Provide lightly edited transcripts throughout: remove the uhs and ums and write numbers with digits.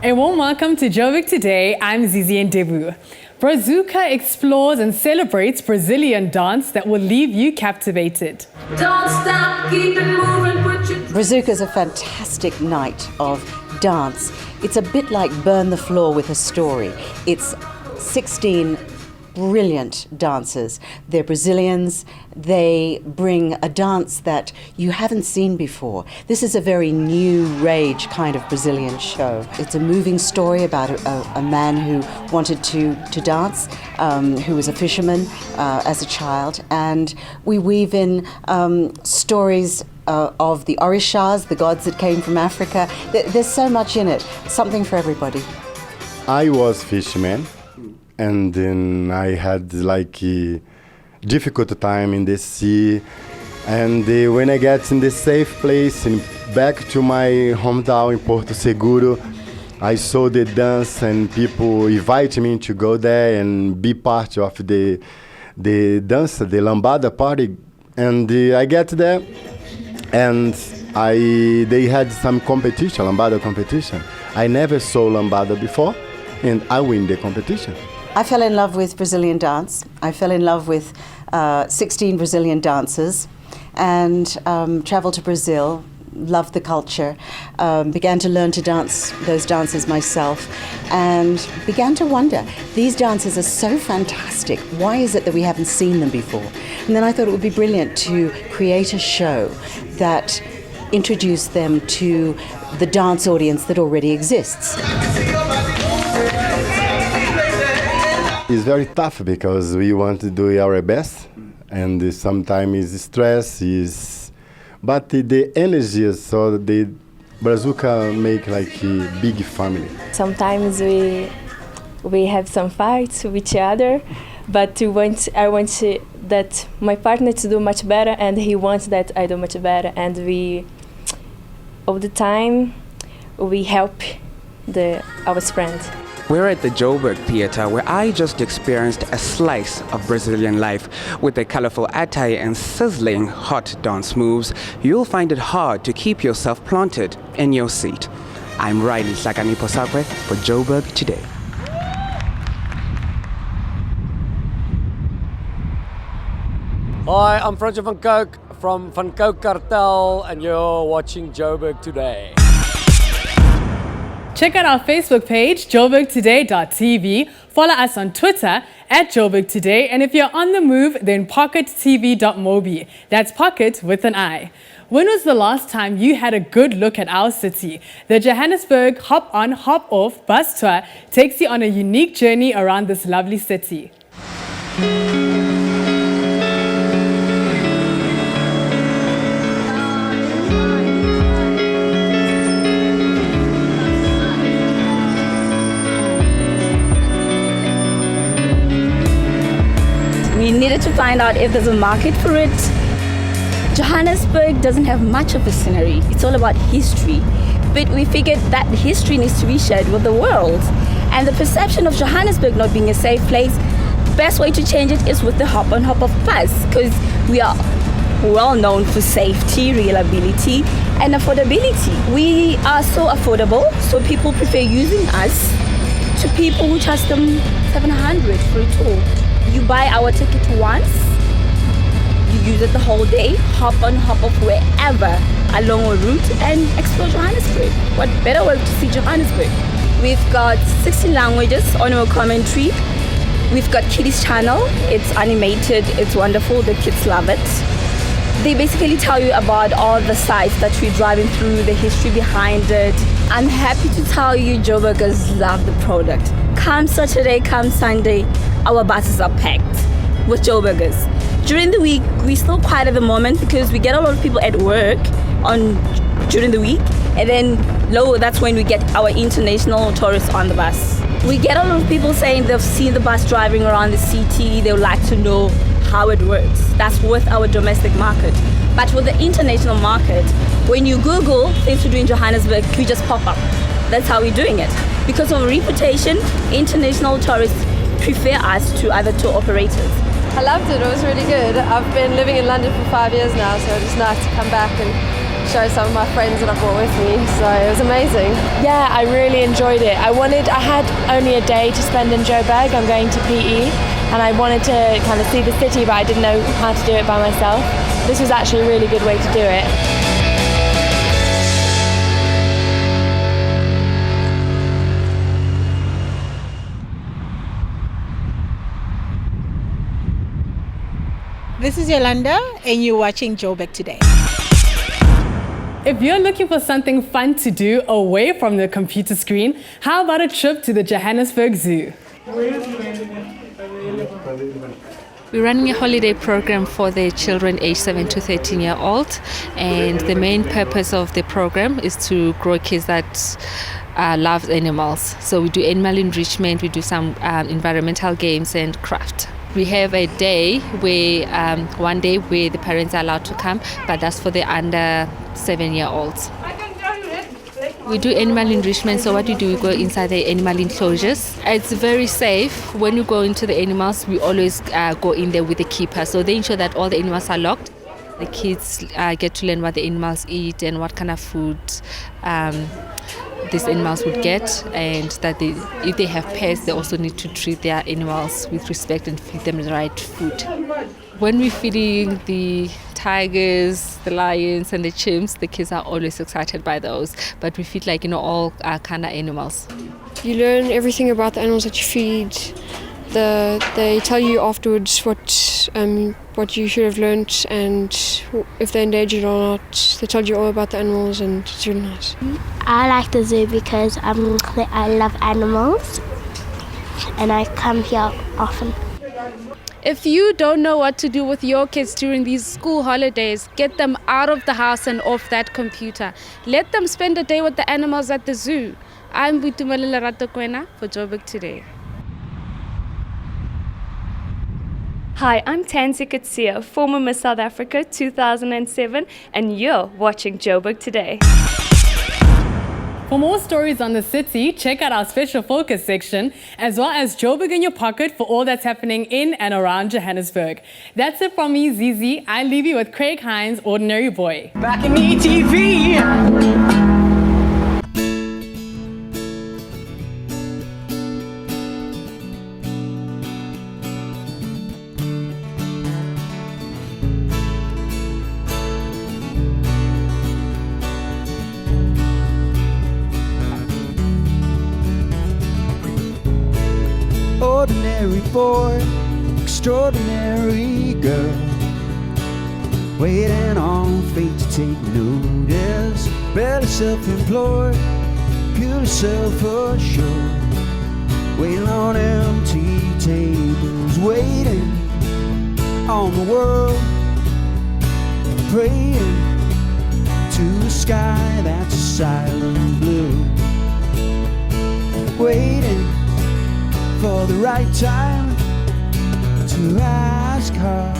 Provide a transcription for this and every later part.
A warm welcome to Joburg Today. I'm Zizi Ndebu. Brazuca explores and celebrates Brazilian dance that will leave you captivated. Don't stop, keep it moving, put your... Brazuca is a fantastic night of dance. It's a bit like Burn the Floor with a story. It's 16 brilliant dancers. They're Brazilians. They bring a dance that you haven't seen before. This is a very new rage kind of Brazilian show. It's a moving story about a man who wanted to dance, who was a fisherman as a child. And we weave in stories of the Orishas, the gods that came from Africa. There's so much in it, something for everybody. I was fisherman. And then I had like a difficult time in the sea. And when I get in the safe place and back to my hometown in Porto Seguro, I saw the dance and people invite me to go there and be part of the dance, the lambada party. And I get there and they had some competition, lambada competition. I never saw lambada before and I win the competition. I fell in love with Brazilian dance. I fell in love with 16 Brazilian dancers and traveled to Brazil, loved the culture, began to learn to dance those dances myself and began to wonder, these dances are so fantastic, why is it that we haven't seen them before? And then I thought it would be brilliant to create a show that introduced them to the dance audience that already exists. It's very tough because we want to do our best, and sometimes stress but the energy, so the Brazuca make like a big family. Sometimes we have some fights with each other, but I want that my partner to do much better, and he wants that I do much better, and we all the time we help our friends. We're at the Joburg Theatre, where I just experienced a slice of Brazilian life. With the colorful attire and sizzling hot dance moves, you'll find it hard to keep yourself planted in your seat. I'm Riley Sakaniposakwe for Joburg Today. Hi, I'm Franjo van Coke from Van Coke Cartel, and you're watching Joburg Today. Check out our Facebook page, joburgtoday.tv. Follow us on Twitter @JoburgToday. And if you're on the move, then pockettv.mobi. That's pocket with an I. When was the last time you had a good look at our city? The Johannesburg Hop On Hop Off bus tour takes you on a unique journey around this lovely city. We needed to find out if there's a market for it. Johannesburg doesn't have much of a scenery. It's all about history. But we figured that history needs to be shared with the world. And the perception of Johannesburg not being a safe place, the best way to change it is with the Hop On Hop Off bus, because we are well known for safety, reliability, and affordability. We are so affordable, so people prefer using us to people who charge them $700 for a tour. You buy our ticket once, you use it the whole day, hop on, hop off wherever along a route and explore Johannesburg. What better way to see Johannesburg? We've got 16 languages on our commentary. We've got Kiddies channel. It's animated, it's wonderful, the kids love it. They basically tell you about all the sites that we're driving through, the history behind it. I'm happy to tell you Joburgers love the product. Come Saturday, come Sunday, our buses are packed with Joburgers. During the week, we're still quiet at the moment because we get a lot of people at work during the week, and then that's when we get our international tourists on the bus. We get a lot of people saying they've seen the bus driving around the city, they would like to know how it works. That's with our domestic market. But with the international market, when you Google things to do in Johannesburg, we just pop up. That's how we're doing it. Because of our reputation, international tourists prefer us to other tour operators. I loved it. It was really good. I've been living in London for 5 years now, so it's nice to come back and show some of my friends that I brought with me, so it was amazing. Yeah, I really enjoyed it. I had only a day to spend in Joburg. I'm going to PE, and I wanted to kind of see the city, but I didn't know how to do it by myself. This was actually a really good way to do it. This is Yolanda, and you're watching Joburg Today. If you're looking for something fun to do away from the computer screen, how about a trip to the Johannesburg Zoo? We're running a holiday program for the children aged 7 to 13-year-old, and the main purpose of the program is to grow kids that love animals. So we do animal enrichment, we do some environmental games and craft. We have a day where, one day where the parents are allowed to come, but that's for the under 7-year-olds. We do animal enrichment, so what we do, we go inside the animal enclosures. It's very safe. When you go into the animals, we always go in there with the keeper, so they ensure that all the animals are locked. The kids get to learn what the animals eat and what kind of food these animals would get, and that if they have pets, they also need to treat their animals with respect and feed them the right food. When we're feeding the tigers, the lions and the chimps, the kids are always excited by those, but we feed all kind of animals. You learn everything about the animals that you feed. They tell you afterwards what you should have learned and if they're endangered or not. They tell you all about the animals, and it's really nice. I like the zoo because I love animals and I come here often. If you don't know what to do with your kids during these school holidays, get them out of the house and off that computer. Let them spend a day with the animals at the zoo. I'm Butumalila Ratokwena for Joburg Today. Hi, I'm Tansy Katsia, former Miss South Africa 2007, and you're watching Joburg Today. For more stories on the city, check out our special focus section, as well as Joburg in your pocket for all that's happening in and around Johannesburg. That's it from me, Zizi. I leave you with Craig Hines, Ordinary Boy. Back in ETV. Ordinary boy, extraordinary girl, waiting on fate to take notice. Barely self-employed, purely self-assured, waiting on empty tables, waiting on the world, praying to a sky that's a silent blue, waiting for the right time to ask her,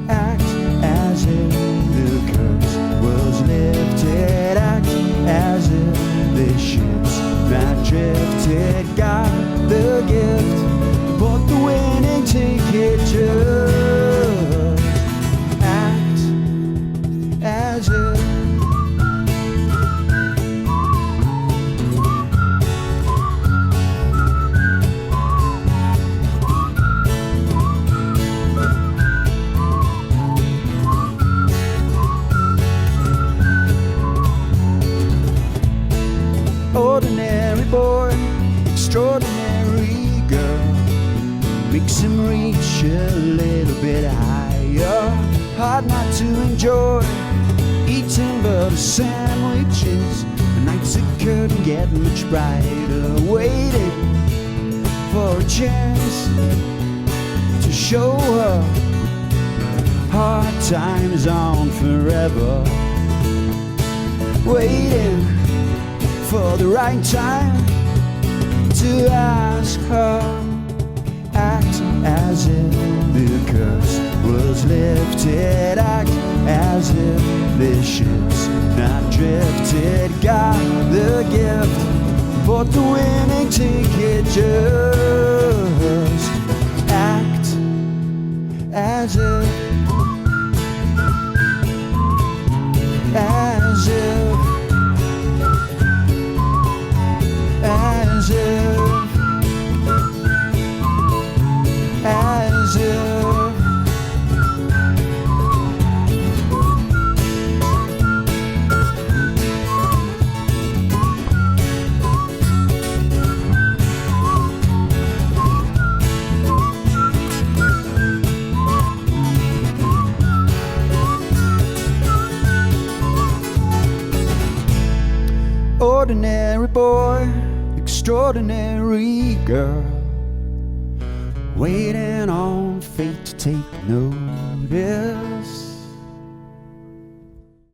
act as if the curse was lifted, act as if the ship's not drifted, got the gift, bought the winning ticket, just act as if. Ordinary boy, extraordinary girl, makes him reach a little bit higher. Hard not to enjoy eating butter sandwiches. The nights that couldn't get much brighter, waiting for a chance to show her hard times on forever, waiting for the right time to ask her, act as if the curse was lifted, act as if the ship's not drifted, got the gift, bought the winning ticket, just act as if. Ordinary boy, extraordinary girl, waiting on fate to take notice.